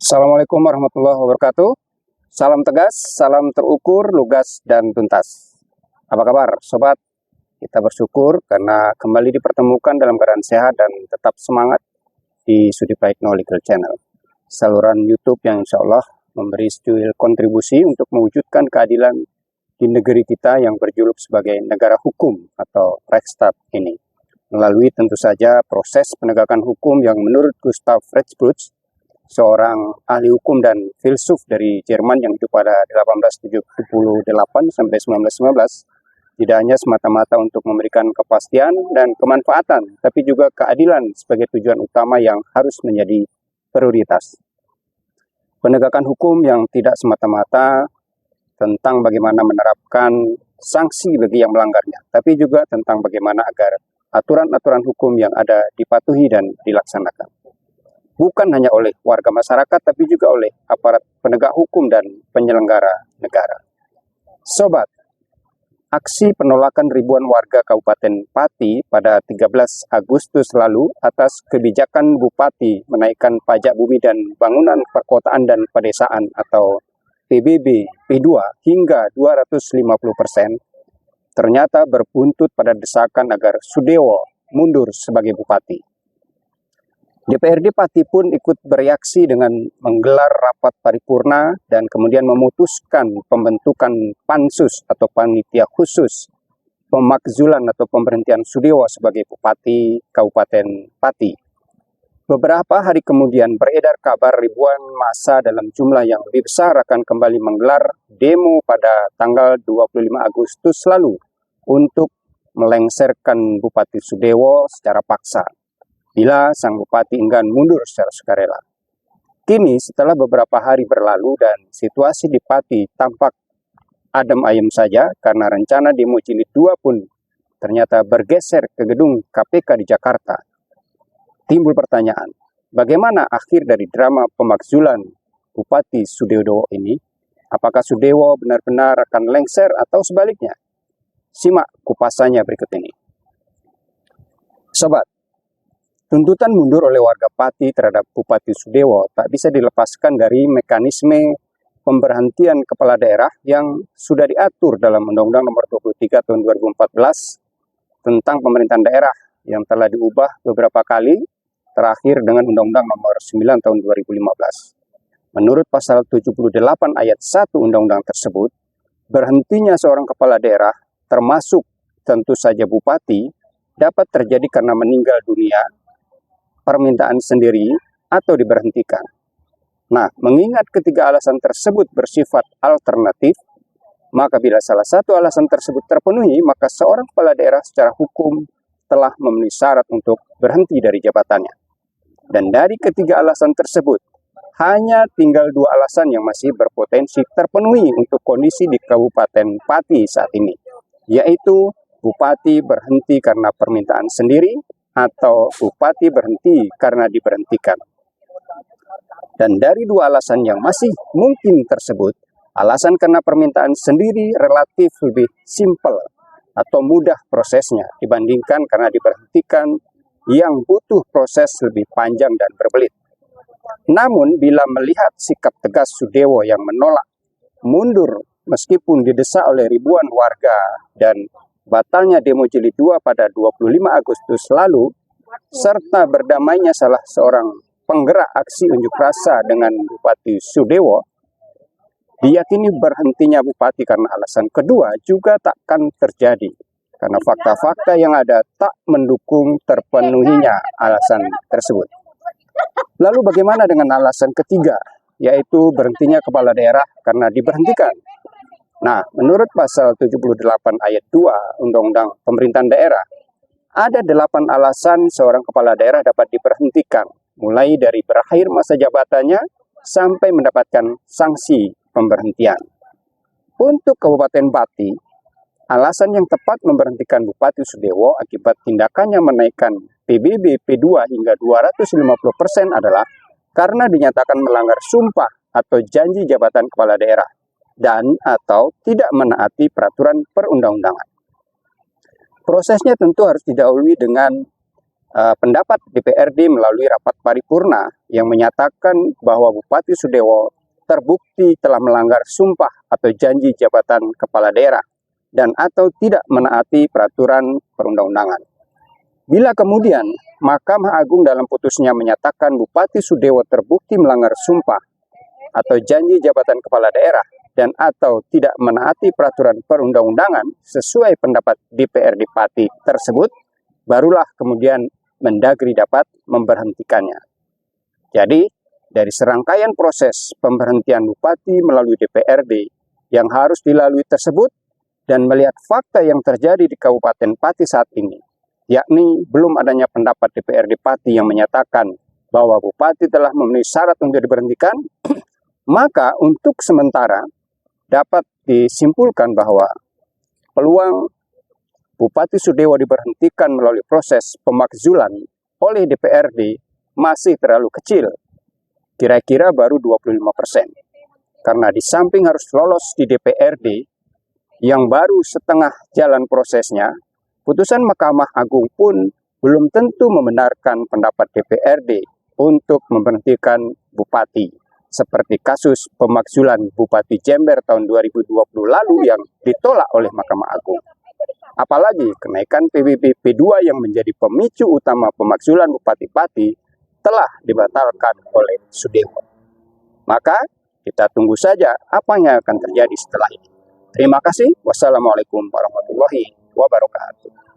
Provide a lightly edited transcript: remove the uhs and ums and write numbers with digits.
Assalamualaikum warahmatullahi wabarakatuh. Salam tegas, salam terukur, lugas, dan tuntas. Apa kabar, sobat? Kita bersyukur karena kembali dipertemukan dalam keadaan sehat dan tetap semangat di Sudipraitno Legal Channel, saluran YouTube yang insya Allah memberi secuil kontribusi untuk mewujudkan keadilan di negeri kita yang berjuluk sebagai negara hukum atau Rechtsstaat ini. Melalui tentu saja proses penegakan hukum yang menurut Gustav Rechtsbruch, seorang ahli hukum dan filsuf dari Jerman yang hidup pada 1878 sampai 1919, tidak hanya semata-mata untuk memberikan kepastian dan kemanfaatan, tapi juga keadilan sebagai tujuan utama yang harus menjadi prioritas. Penegakan hukum yang tidak semata-mata tentang bagaimana menerapkan sanksi bagi yang melanggarnya, tapi juga tentang bagaimana agar aturan-aturan hukum yang ada dipatuhi dan dilaksanakan. Bukan hanya oleh warga masyarakat, tapi juga oleh aparat penegak hukum dan penyelenggara negara. Sobat, aksi penolakan ribuan warga Kabupaten Pati pada 13 Agustus lalu atas kebijakan Bupati menaikkan pajak bumi dan bangunan perkotaan dan pedesaan atau PBB P2 hingga 250%, ternyata berbuntut pada desakan agar Sudewo mundur sebagai Bupati. DPRD Pati pun ikut bereaksi dengan menggelar rapat paripurna dan kemudian memutuskan pembentukan pansus atau panitia khusus pemakzulan atau pemberhentian Sudewo sebagai Bupati Kabupaten Pati. Beberapa hari kemudian beredar kabar ribuan massa dalam jumlah yang lebih besar akan kembali menggelar demo pada tanggal 25 Agustus lalu untuk melengsarkan Bupati Sudewo secara paksa bila sang bupati enggan mundur secara sukarela. Kini setelah beberapa hari berlalu dan situasi di Pati tampak adem ayem saja karena rencana demo jilid 2 pun ternyata bergeser ke gedung KPK di Jakarta. Timbul pertanyaan, bagaimana akhir dari drama pemakzulan Bupati Sudewo ini? Apakah Sudewo benar-benar akan lengser atau sebaliknya? Simak kupasannya berikut ini. Sobat, tuntutan mundur oleh warga Pati terhadap Bupati Sudewo tak bisa dilepaskan dari mekanisme pemberhentian kepala daerah yang sudah diatur dalam Undang-Undang Nomor 23 Tahun 2014 tentang pemerintahan daerah yang telah diubah beberapa kali, terakhir dengan Undang-Undang Nomor 9 Tahun 2015. Menurut pasal 78 ayat 1 Undang-Undang tersebut, berhentinya seorang kepala daerah, termasuk tentu saja Bupati, dapat terjadi karena meninggal dunia, permintaan sendiri, atau diberhentikan. Nah, mengingat ketiga alasan tersebut bersifat alternatif, maka bila salah satu alasan tersebut terpenuhi, maka seorang kepala daerah secara hukum telah memenuhi syarat untuk berhenti dari jabatannya. Dan dari ketiga alasan tersebut, hanya tinggal 2 alasan yang masih berpotensi terpenuhi untuk kondisi di Kabupaten Pati saat ini, yaitu Bupati berhenti karena permintaan sendiri, atau Bupati berhenti karena diberhentikan. Dan dari 2 alasan yang masih mungkin tersebut, alasan karena permintaan sendiri relatif lebih simpel atau mudah prosesnya dibandingkan karena diberhentikan yang butuh proses lebih panjang dan berbelit. Namun bila melihat sikap tegas Sudewo yang menolak mundur meskipun didesak oleh ribuan warga dan batalnya demo jilid 2 pada 25 Agustus lalu, serta berdamainya salah seorang penggerak aksi unjuk rasa dengan Bupati Sudewo, diyakini berhentinya Bupati karena alasan kedua juga takkan terjadi, karena fakta-fakta yang ada tak mendukung terpenuhinya alasan tersebut. Lalu bagaimana dengan alasan ketiga, yaitu berhentinya kepala daerah karena diberhentikan? Nah, menurut pasal 78 ayat 2 Undang-Undang Pemerintahan Daerah, ada 8 alasan seorang kepala daerah dapat diberhentikan, mulai dari berakhir masa jabatannya sampai mendapatkan sanksi pemberhentian. Untuk Kabupaten Pati, alasan yang tepat memberhentikan Bupati Sudewo akibat tindakannya menaikkan PBB P2 hingga 250% adalah karena dinyatakan melanggar sumpah atau janji jabatan kepala daerah dan atau tidak menaati peraturan perundang-undangan. Prosesnya tentu harus didahului dengan pendapat DPRD melalui rapat paripurna yang menyatakan bahwa Bupati Sudewo terbukti telah melanggar sumpah atau janji jabatan kepala daerah dan atau tidak menaati peraturan perundang-undangan. Bila kemudian Mahkamah Agung dalam putusnya menyatakan Bupati Sudewo terbukti melanggar sumpah atau janji jabatan kepala daerah dan atau tidak menaati peraturan perundang-undangan sesuai pendapat DPRD Pati tersebut, barulah kemudian Mendagri dapat memberhentikannya. Jadi, dari serangkaian proses pemberhentian bupati melalui DPRD yang harus dilalui tersebut dan melihat fakta yang terjadi di Kabupaten Pati saat ini, yakni belum adanya pendapat DPRD Pati yang menyatakan bahwa bupati telah memenuhi syarat untuk diberhentikan, maka untuk sementara dapat disimpulkan bahwa peluang Bupati Sudewo diberhentikan melalui proses pemakzulan oleh DPRD masih terlalu kecil, kira-kira baru 25%. Karena di samping harus lolos di DPRD yang baru setengah jalan prosesnya, putusan Mahkamah Agung pun belum tentu membenarkan pendapat DPRD untuk memberhentikan bupati, seperti kasus pemakzulan Bupati Jember tahun 2020 lalu yang ditolak oleh Mahkamah Agung. Apalagi kenaikan PBB P2 yang menjadi pemicu utama pemakzulan Bupati Pati telah dibatalkan oleh Sudewo. Maka kita tunggu saja apa yang akan terjadi setelah ini. Terima kasih. Wassalamualaikum warahmatullahi wabarakatuh.